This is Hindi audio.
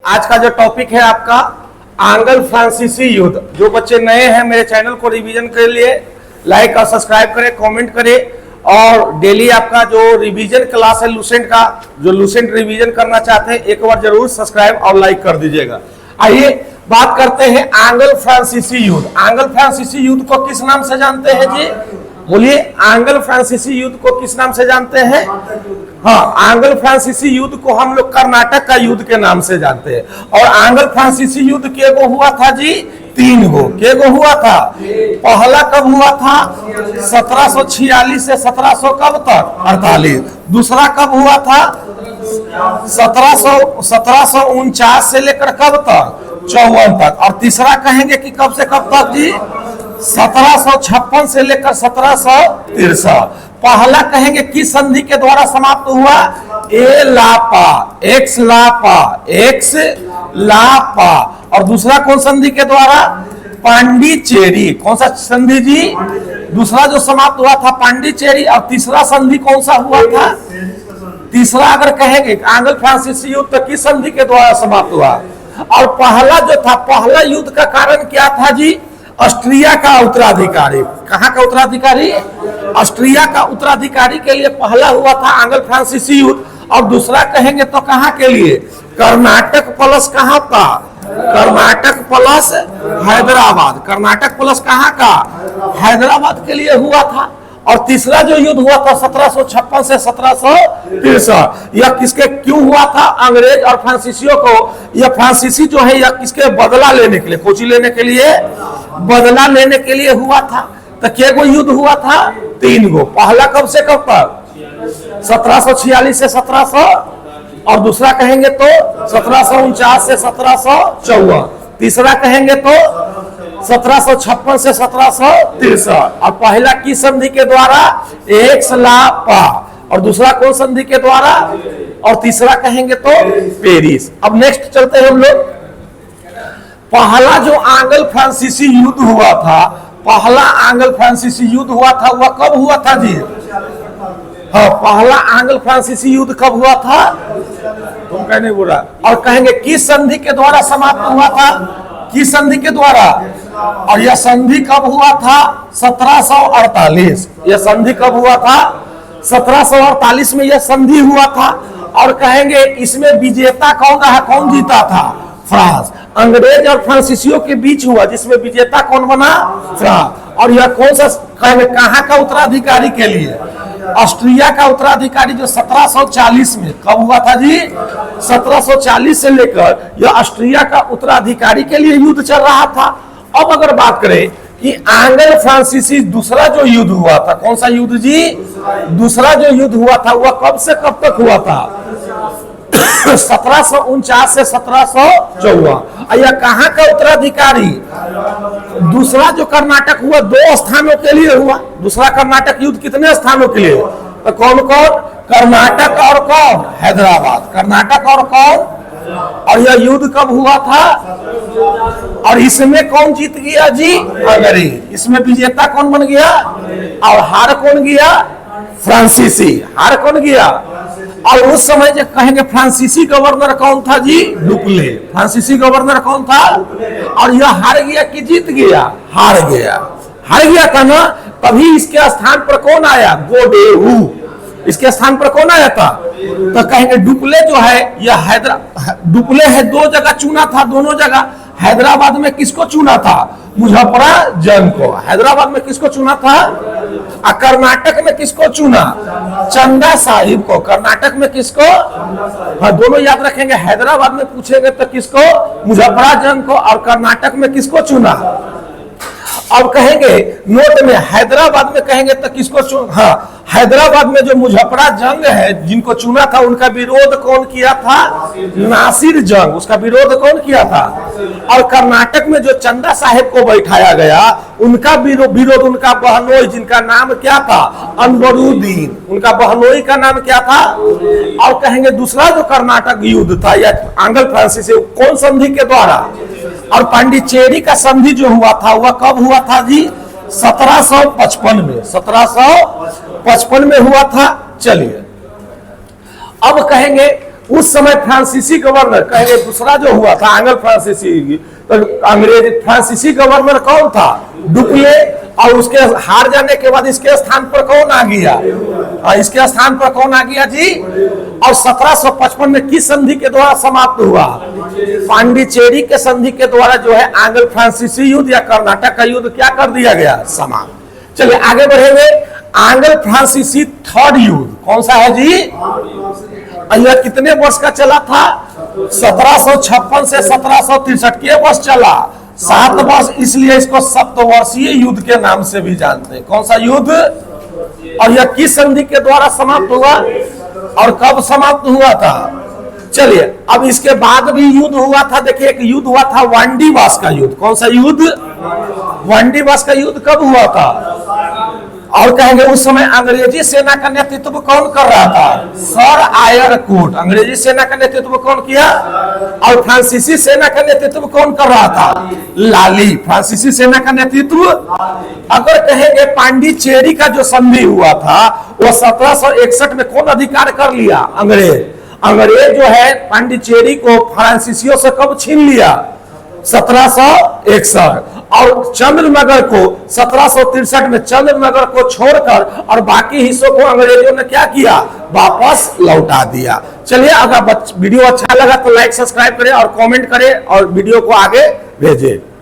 आज का जो टॉपिक है आपका आंग्ल फ्रांसीसी युद्ध। जो बच्चे नए हैं मेरे चैनल को रिवीजन के लिए लाइक और सब्सक्राइब करें, कमेंट करें और डेली आपका जो रिवीजन क्लास है लूसेंट का, जो लूसेंट रिवीजन करना चाहते हैं एक बार जरूर सब्सक्राइब और लाइक कर दीजिएगा। आइए बात करते हैं आंग्ल फ्रांसीसी युद्ध। आंग्ल फ्रांसीसी युद्ध को किस नाम से जानते हैं जी? बोलिए, आंग्ल फ्रांसीसी युद्ध को किस नाम से जानते हैं? हाँ, आंग्ल फ्रांसीसी युद्ध को हम लोग कर्नाटक का युद्ध के नाम से जानते हैं। और आंग्ल फ्रांसीसी युद्ध के गो हुआ था जी? 3 गो। के गो हुआ था? पहला कब हुआ था? 1746 से 1700 कब तक? 48। दूसरा कब हुआ था? 1749 से लेकर कब तक? 54 तक। और तीसरा कहेंगे कि कब से कब तक जी? 1756 से लेकर 1763। पहला कहेंगे किस संधि के द्वारा समाप्त हुआ? एक्स लापा। और दूसरा कौन संधि के द्वारा? पांडिचेरी। कौन सा संधि जी? दूसरा जो समाप्त हुआ था पांडिचेरी। और तीसरा संधि कौन सा हुआ था? तीसरा अगर कहेंगे आंग्ल फ्रांसीसी युद्ध तो किस संधि के द्वारा समाप्त हुआ? और पहला जो था, पहला युद्ध का कारण क्या था जी? ऑस्ट्रिया का उत्तराधिकारी। कहाँ का उत्तराधिकारी? ऑस्ट्रिया का उत्तराधिकारी के लिए पहला हुआ था आंग्ल फ्रांसीसी युद्ध। और दूसरा कहेंगे तो कहाँ के लिए? कर्नाटक प्लस कहाँ का? कर्नाटक प्लस हैदराबाद। कर्नाटक प्लस कहाँ का? हैदराबाद के लिए हुआ था। और तीसरा जो युद्ध हुआ था 1756 से 1763, यह किसके क्यों हुआ था? अंग्रेज और फ्रांसीसियों को। यह फ्रांसीसी जो है यह किसके बदला लेने के लिए, कोची लेने के लिए, बदला लेने के लिए हुआ था। तो के गो युद्ध हुआ था? 3 गो। पहला कब से कब तक? 1746 से 1700। और दूसरा कहेंगे तो 1749 से 1754। तीसरा कहेंगे तो 1756 से 1763। और पहला किस संधि के द्वारा? एक्स लापा। और दूसरा कौन संधि के द्वारा? और तीसरा कहेंगे तो पेरिस। अब नेक्स्ट चलते हैं हम लोग। पहला जो आंग्ल फ्रांसीसी युद्ध हुआ था, पहला आंग्ल फ्रांसीसी युद्ध हुआ था, वह कब हुआ था जी? हाँ, पहला आंग्ल फ्रांसीसी युद्ध कब हुआ था? तुम कहने बोला। और कहेंगे किस संधि के द्वारा समाप्त हुआ था? किस संधि के द्वारा? और यह संधि कब हुआ था? 1748। यह संधि कब हुआ था? 1748 में यह संधि हुआ था। और कहेंगे इसमें विजेता कौन रहा? कौन जीता था? फ्रांस। अंग्रेज और फ्रांसीसियों के बीच हुआ, जिसमें विजेता कौन बना? फ्रांस। और यह कौन सा कहाँ का उत्तराधिकारी के लिए? ऑस्ट्रिया का उत्तराधिकारी, जो 1740 में कब हुआ था जी? 1740 से लेकर यह ऑस्ट्रिया का उत्तराधिकारी के लिए युद्ध चल रहा था। अब अगर बात करें कि आंग्ल फ्रांसीसी दूसरा जो युद्ध हुआ था, कौन सा युद्ध जी? दूसरा जो युद्ध हुआ था वह कब से कब तक हुआ था? 1749 से 1754। यह कहाँ का उत्तराधिकारी? दूसरा जो कर्नाटक हुआ 2 स्थानों के लिए हुआ। दूसरा कर्नाटक युद्ध कितने स्थानों के लिए? तो कौन कौन? कर्नाटक और कौन? हैदराबाद। कर्नाटक और कौन? और यह युद्ध कब हुआ था? और इसमें कौन जीत गया जी? अंग्रेज। इसमें विजेता कौन बन गया? और हार कौन गया? फ्रांसीसी। हार कौन गया? और उस समय जो कहेंगे फ्रांसीसी गवर्नर कौन था जी? डुप्ले। फ्रांसीसी गवर्नर कौन था? और यह हार गया कि जीत गया? हार गया। हार गया था ना। तभी इसके स्थान पर कौन आया? गोडेहू। इसके स्थान पर कौन आया था? तो कहेंगे डुप्ले जो है यह डुप्ले है 2 जगह चुना था। दोनों जगह हैदराबाद में किसको चुना था? मुजफ्फरजंग को। हैदराबाद में किसको चुना था? कर्नाटक में किसको चुना? चंदा साहिब को। कर्नाटक में किसको? हाँ, दोनों याद रखेंगे। हैदराबाद में पूछेंगे तो किसको? मुजफ्फरजंग को। और कर्नाटक में किसको चुना? अब कहेंगे नोट में हैदराबाद में कहेंगे तो किसको चुना? हाँ, हैदराबाद में जो मुजफ्फरजंग है जिनको चुना था, उनका विरोध कौन किया था? नासिर जंग। उसका विरोध कौन किया था? और कर्नाटक में जो चंदा साहेब को बैठाया गया, उनका विरोध उनका बहनोई, जिनका नाम क्या था? अनवरुद्दीन। उनका बहनोई का नाम क्या था? और कहेंगे दूसरा जो कर्नाटक युद्ध था या आंग्ल फ्रांसीसी, कौन संधि के द्वारा? और पांडिचेरी का संधि जो हुआ था वह कब हुआ था जी? 1755 में। 1755 में हुआ था। चलिए अब कहेंगे उस समय फ्रांसीसी गवर्नर कहेंगे, दूसरा जो हुआ था एंगल फ्रांसीसी, तो अंग्रेज फ्रांसीसी गवर्नर कौन था? डुप्ले। और उसके हार जाने के बाद इसके स्थान पर कौन आ गया? इसके स्थान पर कौन आ गया जी? और 1755 में किस संधि के द्वारा समाप्त हुआ? पांडिचेरी के संधि के द्वारा जो है एंगल फ्रांसीसी युद्ध या कर्नाटक का युद्ध क्या कर दिया गया? समाप्त। चलिए आगे बढ़ेंगे। एंगल फ्रांसीसी थर्ड युद्ध कौन सा है जी? यह कितने वर्ष का चला था? 1756 से 1763 के वर्ष चला। 7 वर्ष, इसलिए इसको सप्तवर्षीय युद्ध के नाम से भी जानते हैं। कौन सा युद्ध? और यह किस संधि के द्वारा समाप्त हुआ और कब समाप्त हुआ था? चलिए अब इसके बाद भी युद्ध हुआ था। देखिए एक युद्ध हुआ था वांडीवास का युद्ध। कौन सा युद्ध? वांडीवास का युद्ध कब हुआ था? और कहेंगे उस समय अंग्रेजी सेना का नेतृत्व कौन कर रहा था? सर आयर कोट। अंग्रेजी सेना का नेतृत्व कौन किया? और फ्रांसीसी सेना का नेतृत्व कौन कर रहा था? लाली। फ्रांसीसी सेना का नेतृत्व। अगर कहेंगे पांडिचेरी का जो संधि हुआ था वो 1761 में कौन अधिकार कर लिया? अंग्रेज। अंग्रेज जो है पांडिचेरी को फ्रांसीसियों से कब छीन लिया? 1761। और चंद्रनगर को 1763 में चंद्रनगर को छोड़कर और बाकी हिस्सों को अंग्रेजों ने क्या किया? वापस लौटा दिया। चलिए अगर वीडियो अच्छा लगा तो लाइक सब्सक्राइब करें और कमेंट करें और वीडियो को आगे भेजें।